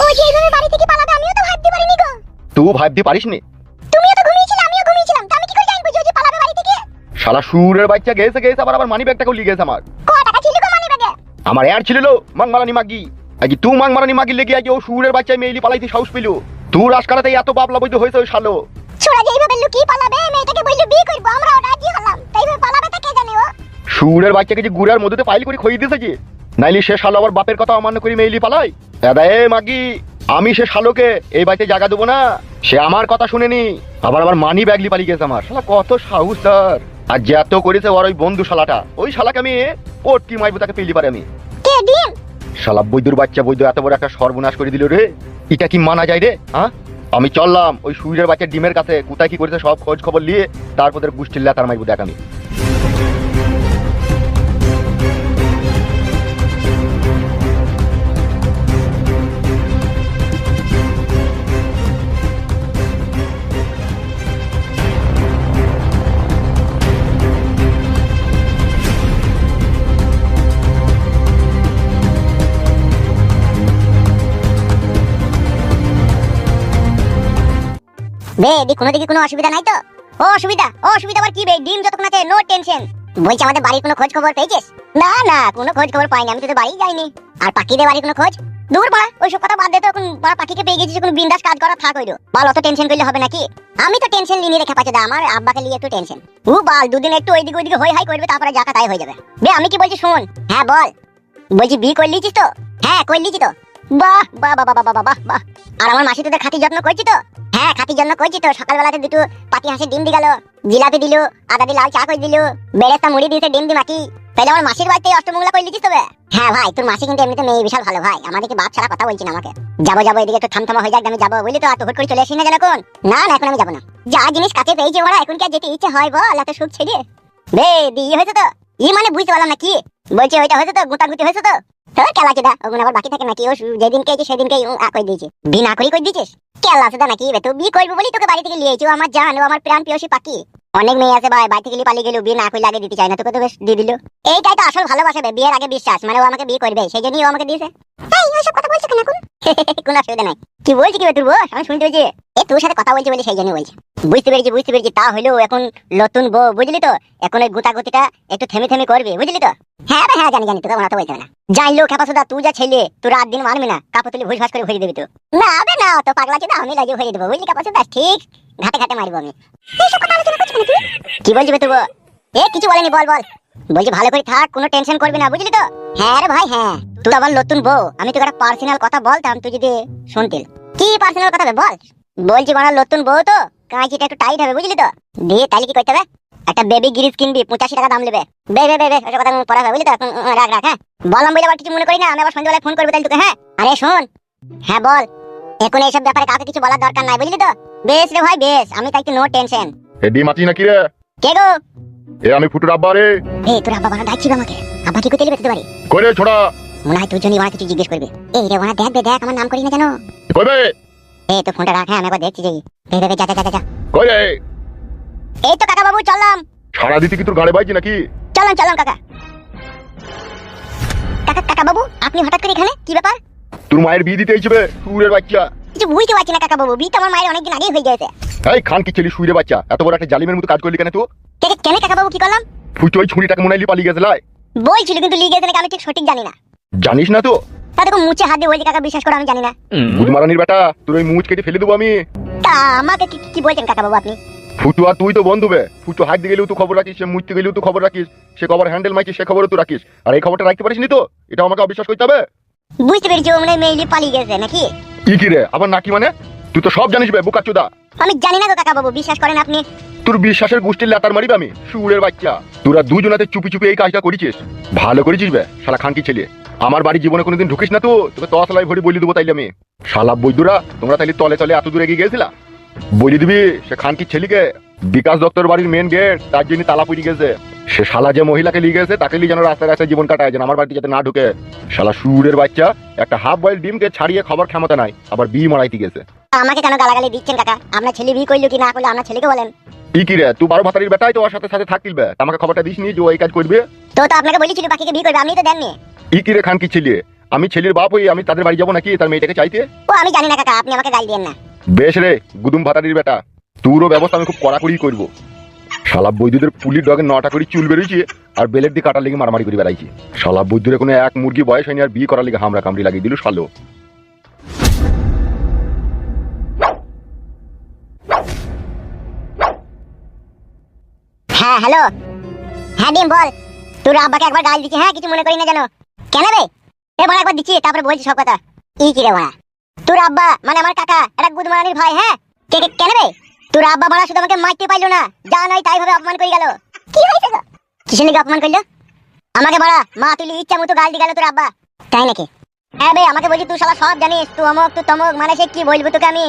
ও যে এইভাবে বাড়ি থেকে পালাবে আমিও তো ভাবতে পারিনি গো। তুই ভাবতে পারিসনি? তুমিও তো ঘুমিয়েছিলে আমিও ঘুমিয়েছিলাম, তো আমি কি করে জানবো যে ও যে পালাবে বাড়ি থেকে? শালা সুরের বাচ্চা গেছে গেছে আবার মানি ব্যাগটাকেও লিয়ে গেছে আমার। কত টাকা ছিল গো মানি ব্যাগে? আমার এর ছিল মাংমারানি মাগি। আজকে তুই মাংমারানি মাগি লেগে আজকে ও সুরের বাচ্চা মেইলি পালাইতে সাহস পেল। তুই রাজকারাতে এত বাবলা বৈধ হয়েছে ওই শালো। ছোড়া যে এইভাবে লুকিয়ে পালাবে, মেয়েটাকে বললো বিয়ে করবো, আমরাও রাজি হলাম, তাই এইভাবে পালাবে তা কে জানে ও? সুরের বাচ্চাকে যে গুড়ার মধ্যে পাইল করে খইয়ে দিয়েছে যে, নাইলে সে শালো আবার বাপের কথা অমান্য করে মেইলি পালাই। দাদা এ মাগি, আমি সে শালোকে এই বাড়িতে জায়গা দেবো না। সে আমার কথা শুনেনি, আবার মানি ব্যাগলি পালিয়ে গেছে আমার। শালা কত সাহস তার! আর যত করেছে ওর ওই বন্ধু শালাটা, ওই শালাকে আমি পটকি মাইবো, তাকে পেলি পারে আমি। কে ডিম? শালা বৈদ্যুর বাচ্চা বৈদ্য এত বড় একটা সর্বনাশ করে দিল রে। এটা কি মানা যায় রে? হ্যাঁ, আমি চললাম ওই সুইরের বাচ্চার ডিমের কাছে, কোথায় কি করেছে সব খোঁজ খবর নিয়ে তারপর গোষ্ঠীর লেতার মাইবো দেখ আমি। বে দি কোনো দিকে কোনো অসুবিধা নাই তো? ও অসুবিধা আবার কি বে? ডিম যতক্ষণ আছে নো টেনশন। বলছি আমাদের বাড়ির কোনো খোঁজ খবর পেয়েছিস? না না, কোনো খোঁজ খবর পাইনি, আমি তো বাড়ি যাইনি। আর পাখিদের বাড়ির কোনো খোঁজ? দূর পড়া, ওইসব কথা বাদ দে তো। এখন বড় পাখিকে পেয়ে গেছিস, কোনো বিন্দাস কাজ করা থাক হইলো। বাল অত টেনশন করলে হবে নাকি? আমি তো টেনশন লিনি রেখে পাচ্ছি, আমার আব্বাকে নিয়ে একটু টেনশন। ও বাল দুদিন একটু ওইদিকে ওইদিকে হই হাই করবে, তারপরে যা তাই হয়ে যাবে। বে আমি কি বলছি শোন। হ্যাঁ বল। বলছি বিয়ে করে লিছিস তো? হ্যাঁ করে লিছি তো। বাহ বাহ বাহ বাহ বাহ বাহ। আর আমার মাসি তোদের খাতির যত্ন করছি তো? হ্যাঁ খাতির জন্য করছি তো। সকালবেলাতে দুটো পাতি হাঁসের ডিম দি গেল, জিলাপি দিল, আদা দি লাল চা করে দিল, বেরেস্তা মুড়ি দিয়েছে, ডিম দি মাটি। তাহলে আমার মাসির বাড়িতে অষ্টমঙ্গলা করে লিখিস তবে? হ্যাঁ ভাই, তোর মাসি কিন্তু এমনিতে মেয়ে বিশাল ভালো ভাই, আমাদেরকে বাপ ছাড়া কথা বলছি না আমাকে। যাবো এদিকে একটু থামথামা হয়ে যাক, আমি যাবো বুঝলি তো। আর তো হুট করে চলে আসি না যেন এখন। না না এখন আমি যাবো না, যা জিনিস কাছে পেয়েছি ওরা, এখন কি আর যেতে ইচ্ছে হয় বল? এত সুখ ছেড়ে বে বিয়ে হয়েছে তো? ই মানে বুঝতে পারলাম না কি বলছি। ওইটা হয়েছে তো, গুটাগুটি হয়েছে তো? তোর কেলা চিদা ওগুলো আবার বাকি থাকে নাকি? ও যেদিনকে সেদিনকে কই দিয়েছে, বিনা করি কই দিয়েছিস? কেলা চিদা নাকি? তুই বিয়ে করবি বলি তোকে বাড়ি থেকে নিয়ে এসেছি। আমার জান, ও আমার প্রাণ প্রিয়সী পাখি। অনেক মেয়ে আছে ভাই, বাড়ি থেকে পালিয়ে গেল, বিয়ে না করলে আগে দিতে চায় না, তোকে তো বেশ দিয়ে দিল। এইটাই তো আসল ভালোবাসা, বিয়ের আগে বিশ্বাস, মানে ও আমাকে বিয়ে করবে সেই জন্যই ও আমাকে দিয়েছে। এই ওইসব কথা বলছো কেন এখন? কোনো অসুবিধা নাই। কি বলছি কি তুই? আমি শুনতে পেয়েছি তোর সাথে কথা বলছি বলে সেই জন্য বলছি। বুঝতে পেরেছি। তা হলেও এখন নতুন বউ বুঝলি তো, এখন ওই গুতাগুতিটা একটু থেমে থেমে করবে বুঝলি তো? হ্যাঁ হ্যাঁ জানি তোকে মনে তো বলতে হবে না। জানলো খেপাসুদা, তুই যা ছেলে, তুই রাত দিন মানবি না, কাপড় তুলি ভুস ভাস করে ভরিয়ে দিবি তো? না আবে না, তো পাগলা চিদা আমি লাগিয়ে ভরিয়ে দেবো বুঝলি খেপাসুদা, ঠিক ঘাটে ঘাটে মারবো আমি। এইসব কথা আলোচনা করছিস না তুই? কি বলছিস তুই? কিছু বলেনি, বল। বলছি ভালো করে থাক, কোনো টেনশন করবি না বুঝলি তো? হ্যাঁ রে ভাই হ্যাঁ, তুই আবার নতুন বউ, আমি তোকে একটা পার্সোনাল কথা বলতাম, তুই যদি শুনতিল। কি পার্সোনাল কথা বল? বলছি বানা নতুন বউ তো, কাঁচিটা একটু টাইট হবে বুঝলি তো? দিয়ে তাইলে কি করতে হবে? একটা বেবি গ্রিজ কিনবি, 85 টাকা দাম নেবে। ওটা কথা পড়া হবে বুঝলি তো? এখন রাখ হ্যাঁ। বললাম বলে আবার কিছু মনে করি না, আমি আবার সন্ধ্যাবেলায় ফোন করবো তাহলে তোকে। হ্যাঁ আরে শোন। হ্যাঁ বল। এখন এইসব ব্যাপারে কাউকে কিছু বলার দরকার নাই বুঝলি তো? বেশ রে ভাই বেশ, আমি তাই নো টেনশন। এডি মাটি নাকি রে? কে গো? আমি ফুটুর আব্বা রে। তোর আব্বা বানা ডাকছিস আমাকে? আব্বা কি করতে লিবে পারি? কইরে ছোড়া, মনে হয় তুই জন্য বানা কিছু জিজ্ঞেস করবে। রে বানা দেখ আমার নাম করি না জানো? কইবে? তো ফোনটা রাখ, হ্যাঁ আমি একবার দেখছি যাই। যা। কইরে? এই তো কাকা বাবু চললাম। সারা দিতে কি তোর গাড়ি বাইছি নাকি? চললাম কাকা। কাকা বাবু আপনি হঠাৎ করে এখানে, কি ব্যাপার? তোর মায়ের বিয়ে দিতে আইছবে সুরের বাচ্চা। কিছু বুঝতে পারছি না কাকা বাবু, বিয়ে তো আমার মায়ের অনেকদিন আগেই হয়ে গেছে। এই খান কি ছেলে সুরের বাচ্চা, এত বড় একটা জালিমের মতো কাজ করলি কেন তুই? কেন কাকা বাবু কি করলাম? ফুটো ওই ছুরিটাকে মনে হইলি পালিয়ে গেছে লাই। বলছিল কিন্তু লিয়ে গেছে নাকি আমি ঠিক সঠিক জানি না। জানিস না তো? তা দেখো মুছে হাত দিয়ে বলছি কাকা, বিশ্বাস করো আমি জানি না। বুধমারানির বেটা, তোর ওই মুছ কেটে ফেলে দেবো আমি। তা আমাকে কি বলছেন কাকা বাবু আপনি? ফুটু আর তুই তো বন্ধু বে। ফুটু হাত দিয়ে গেলেও তুই খবর রাখিস, সে মুছতে গেলেও তুই খবর রাখিস, সে খবর হ্যান্ডেল মাইছিস সে খবরও তুই রাখিস, আর এই খবরটা রাখতে পারিস নি তো? এটা আমাকে অবিশ্বাস করতে হবে? বুঝতে পেরেছি ও মানে মেইলি পালিয়ে গেছে নাকি? কি রে আবার নাকি মানে? তুই তো সব জানিস বে বোকাচোদা। আমি জানি না গো কাকা বাবু, বিশ্বাস করেন আপনি। তোর বিশ্বাসের গোষ্ঠীর লাতার মারিবে আমি সুরের বাচ্চা। তোরা দুজনাতে চুপি চুপি এই কাজটা করেছিস, ভালো করেছিস বে শালা খানকি ছেলে। আমার বাড়ি জীবনে কোনোদিন ঢুকিস না তো, তোকে তসলাই ভরি বলি দেবো তাইলে আমি। শালা বৈদ্যুরা তোমরা তাইলে তলে তলে এত দূরে এগিয়ে গেছিলা। বলি দিবি সে খানকি ছেলেকে, বিকাশ দত্তর বাড়ির মেন গেট তার জন্য তালা পড়ে গেছে। সে শালা যে মহিলাকে লিয়ে গেছে তাকে লিয়ে যেন রাস্তায় রাস্তায় জীবন কাটায়, যেন আমার বাড়িতে যাতে না ঢুকে। শালা সুরের বাচ্চা একটা হাফ বয়েল ডিমকে ছাড়িয়ে খাবার ক্ষমতা নাই, আবার বিয়ে মারাইতে গেছে। আমাকে কেন গালাগালি দিচ্ছেন কাকা? আপনার ছেলে বিয়ে করলো কি না করলো আপনার ছেলেকে বলেন। কি রে তুই 12 ভাতারির বেটাই তো ওর সাথে সাথে থাকিলবে, আমাকে খবরটা দিসনি যে ও এই কাজ করবে? তো আপনাকে বলেছিল পাখিকে বিয়ে করবে, আপনি তো দেননি। কি রে খানকি ছেলে, আমি ছেলের বাপ হই আমি তাদের বাড়ি যাবো নাকি তার মেয়েটাকে চাইতে? ও আমি জানি না কাকা, আপনি আমাকে গাল দিয়েন না। বেশ রে গুদুম ভাতারির বেটা, তোরও ব্যবস্থা আমি খুব কড়াকড়ি করবো। শালা বৈদ্যুদের পুলির ডগে 9টা করে চুল বেরিয়েছে আর বেলের দিয়ে কাটার লেগে মারামারি করে বেড়াইছে। শালা বৈদ্যুরে কোনো এক মুরগি বয়স হয়নি আর বিয়ে করার লেগে হামরা কামড়ি লাগিয়ে দিল শালো। হ্যাঁ হ্যালো, হ্যাঁ ডিম বল। তোর আব্বাকে একবার গাল দিচ্ছি, হ্যাঁ কিছু মনে করি না জানো। কেন রে? এ বড় একবার দিচ্ছি তারপরে বলছি সব কথা। কি রে বড়া? তোর আব্বা মানে আমার কাকা একটা গুদমারানির ভাই। হ্যাঁ কেন রে? তোর আব্বা বড়া শুধু আমাকে মারতে পাইলো না, যা নাই তাই ভাবে অপমান করে গেল। কি হয়েছে গো? কিসের লেগে অপমান করলো? আমাকে বড়া মা তুলি ইচ্ছা মতো গাল দিয়ে গেল তোর আব্বা। তাই নাকি? হ্যাঁ বে আমাকে বলছি তুই শালা সব জানিস, তুই অমুক তুই তমুক, মানে সে কি বলবো তোকে আমি,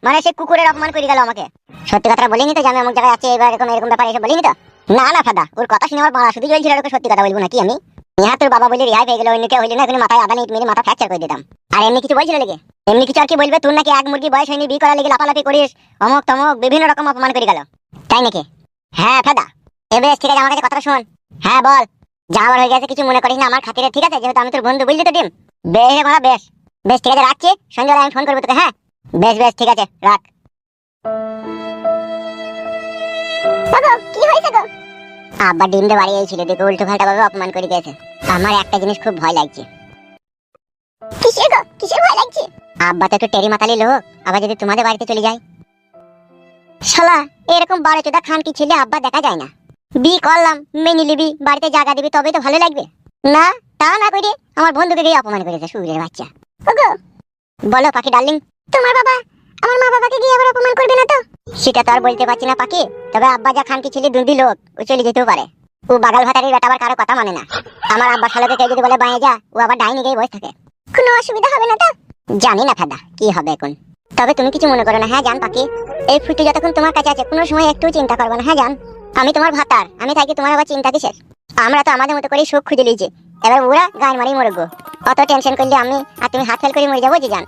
মানে সে কুকুরের অপমান করে গেল আমাকে। সত্যি কথাটা বলিনি তো যে আমি অমুক জায়গায় আছি এবার এরকম এরকম ব্যাপার এসব বলিনি তো? না না ফাদা, ওর কথা শুনে আমার মারা শুধু জ্বলছিল, ওকে সত্যি কথা বলবো নাকি আমি? হ্যাঁ তোর বাবা বলে রেহাই পেয়ে গেল, অন্য কেউ হইলে না এখন মাথায় আদা নিট মেরে মাথা ফ্র্যাকচার করে দিতাম। আর এমনি কিছু বলছিল লেগে? এমনি কিছু আর কি বলবে, তোর নাকি এক মুরগি বয়স হয়নি বিয়ে করার লেগে লাফালাফি করিস অমুক তমুক বিভিন্ন রকম অপমান করে গেল। তাই নাকি? হ্যাঁ ফাদা। বেশ ঠিক আছে আমার কাছে কথাটা শোন। হ্যাঁ বল। যা আমার হয়ে গেছে কিছু মনে করিস না আমার খাতিরে, ঠিক আছে? যেহেতু আমি তোর বন্ধু বুঝলি তো ডিম। বেশ মারা বেশ বেশ ঠিক আছে রাখছি, সন্ধ্যাবেলা আমি ফোন করবো তোকে। হ্যাঁ বেশ বেশ ঠিক আছে রাখ। কি হয়েছে গো? আব্বা ডিম দিয়ে বাড়ি ছিল দেখে উল্টো পাল্টা ভাবে অপমান করে দিয়েছে। আমার একটা জিনিস খুব ভয় লাগছে। কিসের গো? কিসের ভয় লাগছে? আব্বা তো একটু টেরি মাতালি লোক, আবার যদি তোমাদের বাড়িতে চলে যায়। শালা এরকম বাড়ি চোদা খানকি ছেলে আব্বা দেখা যায় না। বিয়ে করলাম মেনে নিবি, বাড়িতে জায়গা দিবি তবেই তো ভালো লাগবে। না তা না করে আমার বন্ধুকে গিয়ে অপমান করেছে সুরের বাচ্চা। ওগো বলো পাখি ডার্লিং, তোমার বাবা আমার মা বাবাকে গিয়ে আবার অপমান করবে না তো? সেটা তো আর বলতে পারছি না পাখি, তবে আব্বা যা খানকি ছেলে দুর্দি লোক, ও চলে যেতেও পারে। ও বাগাল ভাতারির বেটা আবার কারো কথা মানে না। আমার আব্বা শালাকে কেউ যদি বলে বাইরে যা, ও আবার ডাইনি গিয়ে বসে থাকে। কোনো অসুবিধা হবে না তো? জানি না ফাদা কি হবে এখন, তবে তুমি কিছু মনে করো না। হ্যাঁ জান পাখি, এই ফুটে যতক্ষণ তোমার কাছে আছে কোনো সময় একটু চিন্তা করবে না। হ্যাঁ জান, আমি তোমার ভাতার, আমি থাকি, তোমার আবার চিন্তা কিসের? আমরা তো আমাদের মতো করেই সুখ খুঁজে লিয়েছি, এবার ওরা গান মারি মরবো। অত টেনশন করলে আমি আর তুমি হাত ফেল করে মরে যাবো যে জান।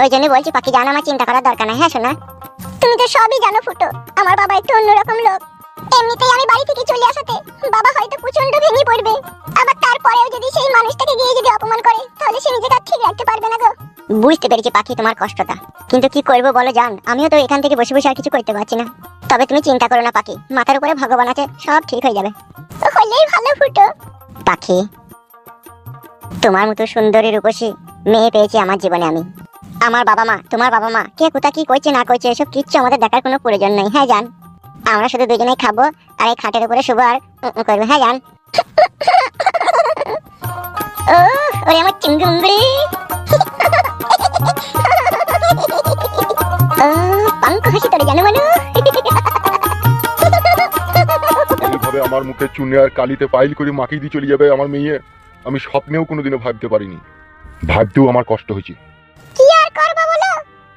ওই জন্য বলছি পাখি জান আমার চিন্তা করার দরকার নাই। হ্যাঁ শোনা, তুমি তো সবই জানো ফুটো, আমার বাবা একটু অন্যরকম লোক। এমনিতেই আমি বাড়ি থেকে চলে আসাতে বাবা হয়তো প্রচন্ড ভেঙে পড়বে, আবার তারপরেও যদি সেই মানুষটাকে গিয়ে যদি অপমান করে তাহলে সে নিজেকে ঠিক রাখতে পারবে না গো। বুঝতে পেরেছি পাখি তোমার কষ্টটা, কিন্তু কি করবো বলো জান, আমিও তো এখান থেকে বসে বসে আর কিছু করতে পারছি না। তবে তুমি চিন্তা করো না পাখি, মাথার উপরে ভগবান আছে, সব ঠিক হয়ে যাবে। হলেই ভালো ফুটো। পাখি তোমার মতো সুন্দরী রূপসী মেয়ে পেয়েছি আমার জীবনে আমি। আমার বাবা মা, তোমার বাবা মা কে কোথা কি করছে না করছে এসব কিচ্ছু আমাদের দেখার কোনো প্রয়োজন নেই। হ্যাঁ জান, আমরা শুধু দুজনেই খাবো আর এই খাটের উপরে শুবো আর করবো। হ্যাঁ জান। ও ওরে আমার চিংড়ি পাঙ্ক হাসি তোরে জানো মানু। এইভাবে আমার মুখে চুনে আর কালিতে পাইল করে মাখিয়ে দিয়ে চলে যাবে আমার মেয়ে, আমি স্বপ্নেও কোনোদিনও ভাবতে পারিনি। ভাবতেও আমার কষ্ট হয়েছে। কি আর করব বলো,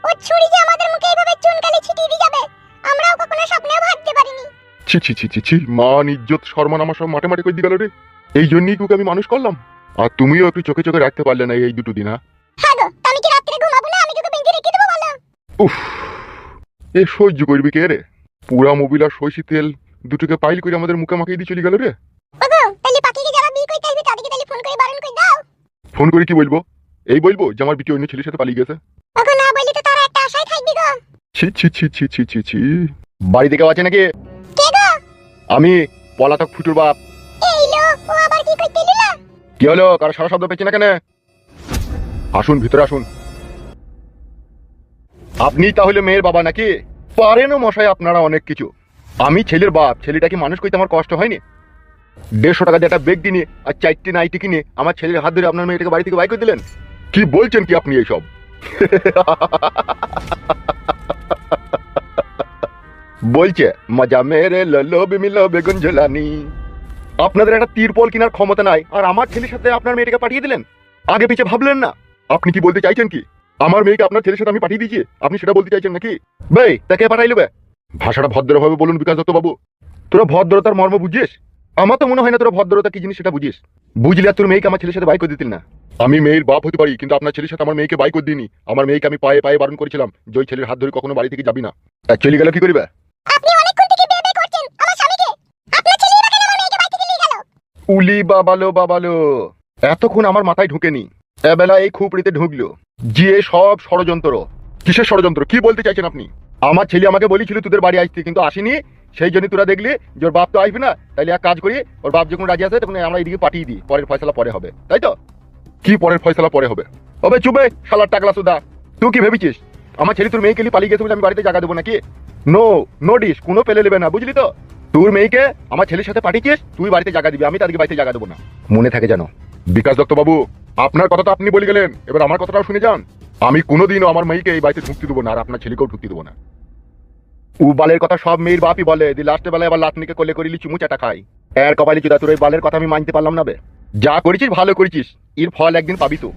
ও ছুরি যে আমাদের মুখে এইভাবে চুনকালি ছিটিয়ে দিয়ে যাবে আমরাও কখনো স্বপ্নেও ভাবতে পারিনি। ছি ছি ছি ছি ছি, মান ইজ্জত সম্মান আমার সব মাঠে মাঠে করে দিয়ে গেল রে। এই জন্যই তোকে আমি মানুষ করলাম, আর তুমিও একটু চোখে চোখে রাখতে পারলে না এই দুটো দিন। হ্যাঁ গো, আমি কি রাত্রে ঘুমাবো না? আমি তোকে বেঁধে রেখে দেবো বলো? উফ, এ সহ্য করবি কে রে? পুরা মোবিল আর সইষি তেল দুটোকে পাইল করে আমাদের মুখে মাখিয়ে দিয়ে চলে গেল রে। ওগো তাহলে পাখিকে যারা বিয়ে করতে আসবে তাদেরকে তাহলে ফোন করে বারণ করে দাও। ফোন করে কি বলবো? এই বলবো যে আমার বিটি অন্য ছেলের সাথে পালিয়ে গেছে। ওগো না বললে তো তারা একটা আশায় থাকবে গো। ছি ছি ছি ছি ছি ছি ছি, বাড়িতে কেউ আছে নাকি? কে গো? আমি পলাতক ফুটুর বাপ। এই লো, ও আবার কি করতে এলো? কি হলো, কারো সারা শব্দ পেয়েছি না কেন? আসুন ভিতরে আসুন। আপনি তাহলে মেয়ের বাবা নাকি? পারেনও মশাই আপনারা অনেক কিছু। আমি ছেলের বাপ, ছেলেটাকে মানুষ করতে আমার কষ্ট হয়নি? 150 টাকা দিয়ে একটা বেগ কিনে আর 4টে নাইটি কিনে আমার ছেলের হাত ধরে আপনার মেয়েটাকে বাড়ি থেকে বাইর করে দিলেন। কি বলছেন কি আপনি এইসব? বলছে মজা মেরে ললো বিমিল বেগুন জ্বালানি। আপনাদের একটা তিরপল কেনার ক্ষমতা নাই আর আমার ছেলের সাথে আপনার মেয়েটাকে পাঠিয়ে দিলেন। আগে পিছে ভাবলেন না? আপনি কি বলতে চাইছেন কি আমার মেয়েকে আপনার ছেলের সাথে আমি পাঠিয়ে দিয়েছি? আপনি সেটা বলতে চাইছেন নাকি? ভাই তাকে পাঠাইলো বে? ভাষাটা ভদ্রভাবে বলুন বিকাশ দত্ত বাবু। তোরা ভদ্রতার মর্ম বুঝিস? আমার তো মনে হয় না তোরা ভদ্রতা কি জিনিস সেটা বুঝিস। বুঝলে আর তোর মেয়েকে আমার ছেলের সাথে বাই করে দিতিল না। আমি মেয়ের বাপ হতে পারি, কিন্তু আপনার ছেলের সাথে আমার মেয়েকে বাই করে দিইনি। আমার মেয়েকে আমি পায়ে পায়ে বারণ করেছিলাম যে ওই ছেলের হাত ধরে কখনো বাড়ি থেকে যাবি না। চলে গেল কি করিবে? আপনি অনেকক্ষণ থেকে বেবে করছেন আমার স্বামীকে, আপনার ছেলেই বা কেন আমার মেয়েকে বাড়ি থেকে নিয়ে গেল? উলি বাবালো বাবালো, এতক্ষণ আমার মাথায় ঢুকেনি। এবেলা এই খুপড়িতে ঢুকলো যে সব ষড়যন্ত্র। কিসের ষড়যন্ত্র? কি বলতে চাইছেন আপনি? আমার ছেলে আমাকে বলেছিল তোদের বাড়ি আসতে, কিন্তু আসেনি। সেই জন্য তোরা দেখলি যে ওর বাপ তো আসবে না, তাইলে এক কাজ করি, ওর বাপ যখন রাজি আসে তখন আমরা এদিকে পাঠিয়ে দিই, পরের ফয়সালা পরে হবে, তাই তো? কি পরের ফয়সালা পরে হবে? ওবে চুপে শালার টাকলা সুদা, তুই কি ভেবেছিস আমার ছেলে তোর মেয়েকে নিয়ে পালিয়ে গেছে বলে আমি বাড়িতে জায়গা দেবো নাকি? নো নো ডিস, কোনো পেলে নেবে না, বুঝলি তো? তোর মেয়েকে আমার ছেলের সাথে পাঠিয়েছিস, তুই বাড়িতে জায়গা দিবি, আমি তাদেরকে বাড়িতে জায়গা দেবো না। মনে থাকে জানো। বিকাশ দত্ত বাবু, আপনার কথা তো আপনি বলে গেলেন, এবার আমার কথাটাও শুনে যান। আমি কোনোদিনও আমার মেয়েকে এই বাড়িতে ঢুকতে দেবো না, আর আপনার ছেলেকেও ঢুকতে দেবো না। ও বালের কথা সব মেয়ের বাপই বলে, দি লাস্টে বেলায় আবার লাতনিকে কোলে করিলি চুমু চাটা খাই। এর কপালে চুদা, তোর এই বালের কথা আমি মানতে পারলাম না বে। যা করেছিস ভালো করেছিস, এর ফল একদিন পাবি তো।